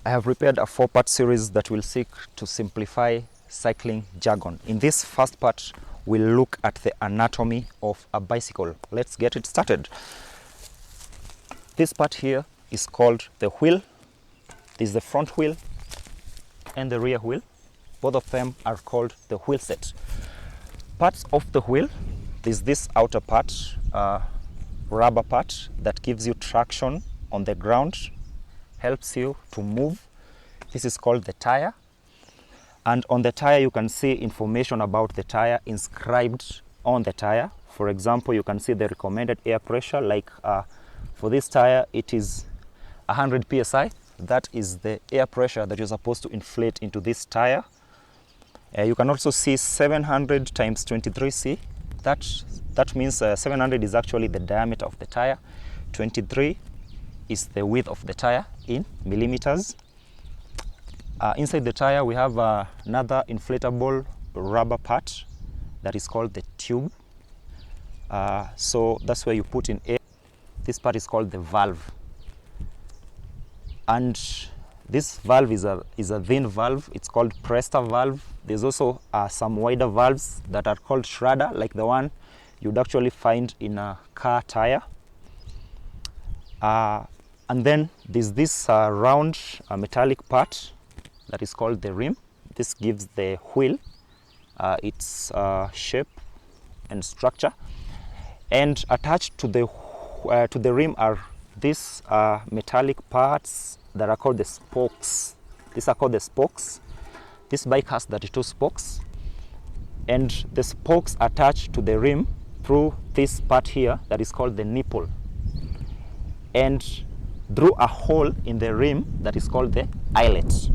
I have prepared a 4-part series that will seek to simplify cycling jargon. In this first part, we'll look at the anatomy of a bicycle. Let's get it started. This part here is called the wheel. This is the front wheel and the rear wheel. Both of them are called the wheel set. Parts of the wheel, there's this outer part, rubber part that gives you traction on the ground, helps you to move. This is called the tire. And on the tire, you can see information about the tire inscribed on the tire. For example, you can see the recommended air pressure, like for this tire, it is 100 psi. That is the air pressure that you're supposed to inflate into this tire. You can also see 700 times 23C. That means 700 is actually the diameter of the tire. 23 is the width of the tire in millimeters. Inside the tire, we have another inflatable rubber part that is called the tube. So that's where you put in air. This part is called the valve. And this valve is a thin valve. It's called Presta valve. There's also some wider valves that are called Schrader, like the one you'd actually find in a car tire. And then there's this round metallic part that is called the rim. This gives the wheel its shape and structure. And attached to the rim are these metallic parts that are called the spokes. These are called the spokes. This bike has 32 spokes, and the spokes attach to the rim through this part here that is called the nipple, and through a hole in the rim that is called the eyelet.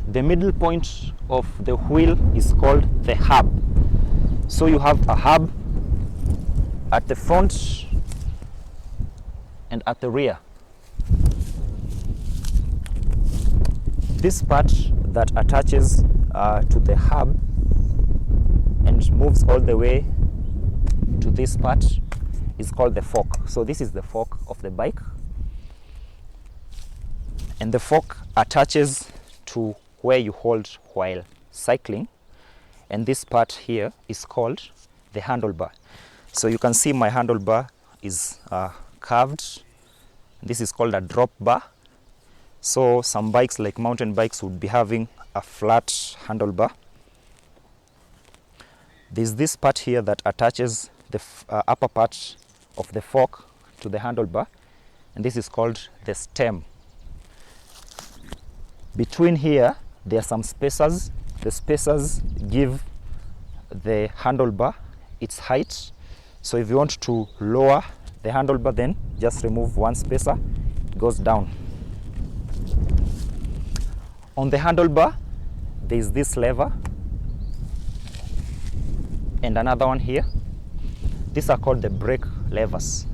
The middle point of the wheel is called the hub. So you have a hub at the front and at the rear. This part that attaches to the hub and moves all the way to this part is called the fork. So this is the fork of the bike. And the fork attaches to where you hold while cycling. And this part here is called the handlebar. So you can see my handlebar is curved. This is called a drop bar. So some bikes, like mountain bikes, would be having a flat handlebar. There's this part here that attaches the upper part of the fork to the handlebar, and this is called the stem. Between here, there are some spacers. The spacers give the handlebar its height. So if you want to lower the handlebar, then just remove one spacer, it goes down. On the handlebar, there is this lever and another one here. These are called the brake levers.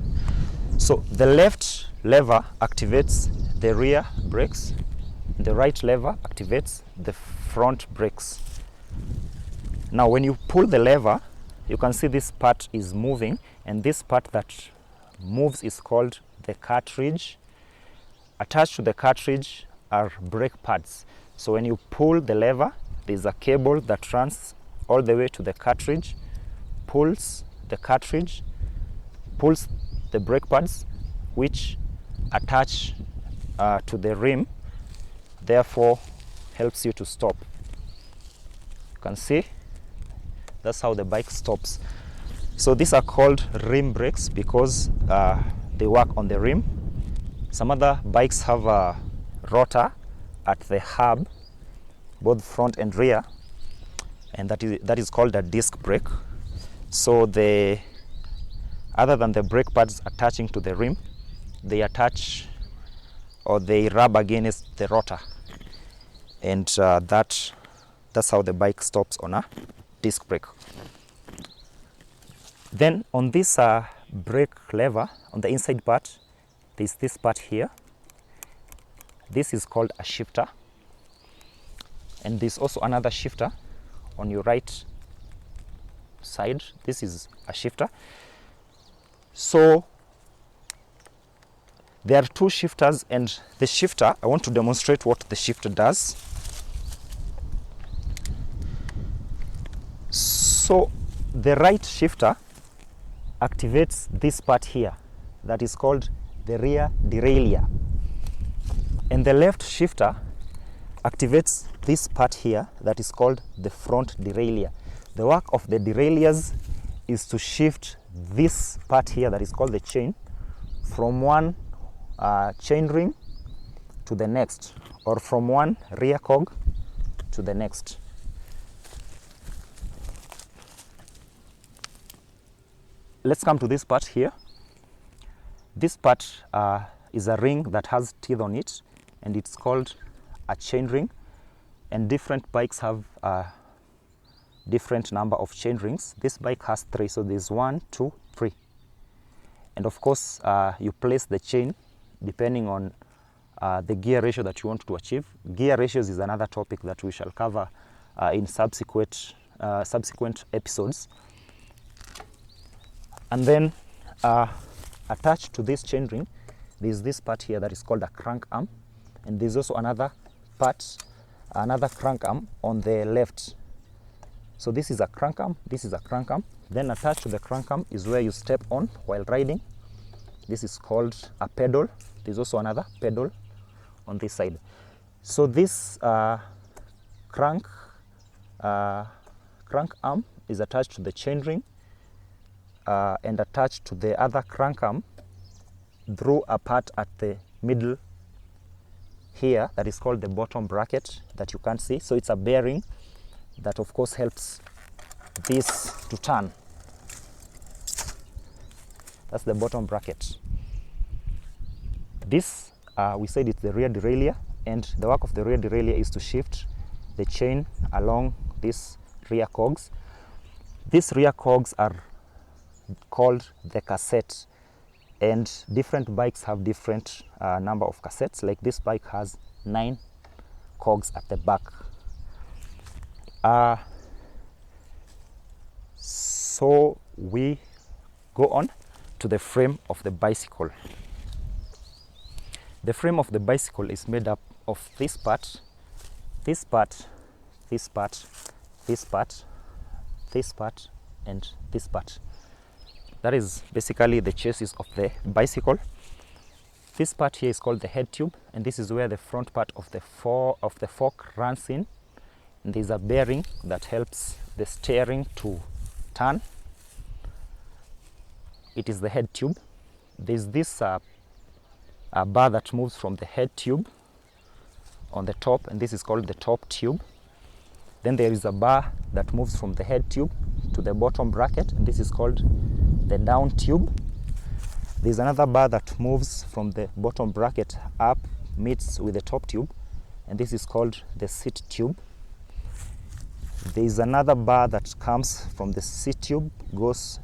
So the left lever activates the rear brakes, the right lever activates the front brakes. Now when you pull the lever, you can see this part is moving, and this part that moves is called the cartridge. Attached to the cartridge are brake pads. So when you pull the lever, there's a cable that runs all the way to the cartridge, pulls the cartridge, pulls the brake pads, which attach to the rim, therefore helps you to stop. You can see that's how the bike stops. So these are called rim brakes because they work on the rim. Some other bikes have a rotor at the hub, both front and rear, and that is called a disc brake. So other than the brake pads attaching to the rim, they attach or they rub against the rotor, and that's how the bike stops on a disc brake. Then on this brake lever, on the inside part, there's this part here. This is called a shifter, and there's also another shifter on your right side. This is a shifter. So There are two shifters, and the shifter, I want to demonstrate what the shifter does. So the right shifter activates this part here that is called the rear derailleur, and the left shifter activates this part here that is called the front derailleur. The work of the derailleurs is to shift this part here that is called the chain from one chain ring to the next, or from one rear cog to the next. Let's come to this part here. This part is a ring that has teeth on it, and it's called a chain ring, and different bikes have different number of chain rings. This bike has 3, so there's 1, 2, 3, and of course you place the chain depending on the gear ratio that you want to achieve. Gear ratios is another topic that we shall cover in subsequent episodes. And then attached to this chain ring, there's this part here that is called a crank arm, and there's also another part, another crank arm on the left. So this is a crank arm, this is a crank arm. Then attached to the crank arm is where you step on while riding. This is called a pedal. There's also another pedal on this side. So this crank arm is attached to the chain ring and attached to the other crank arm through a part at the middle here that is called the bottom bracket that you can't see. So it's a bearing that of course helps this to turn. That's the bottom bracket. This we said it's the rear derailleur, and the work of the rear derailleur is to shift the chain along these rear cogs. These rear cogs are called the cassette, and different bikes have different number of cassettes. Like this bike has 9 cogs at the back. So we go on to the frame of the bicycle. The frame of the bicycle is made up of this part, this part, this part, this part, this part, and this part. That is basically the chassis of the bicycle. This part here is called the head tube, and this is where the front part of the fork runs in. And there's a bearing that helps the steering to turn. It is the head tube. There's this a bar that moves from the head tube on the top, and this is called the top tube. Then there is a bar that moves from the head tube to the bottom bracket, and this is called the down tube. There's another bar that moves from the bottom bracket up, meets with the top tube, and this is called the seat tube. There's another bar that comes from the seat tube, goes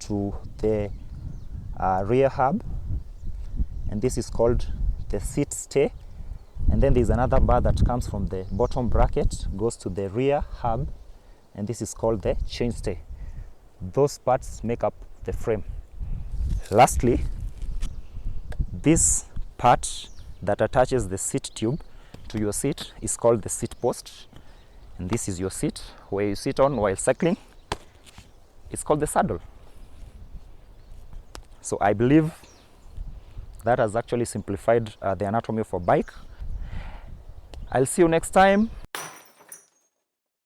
to the rear hub, and this is called the seat stay. And then there's another bar that comes from the bottom bracket, goes to the rear hub, and this is called the chainstay. Those parts make up the frame. Lastly, this part that attaches the seat tube to your seat is called the seat post, and this is your seat where you sit on while cycling. It's called the saddle. So I believe that has actually simplified the anatomy of a bike. I'll see you next time.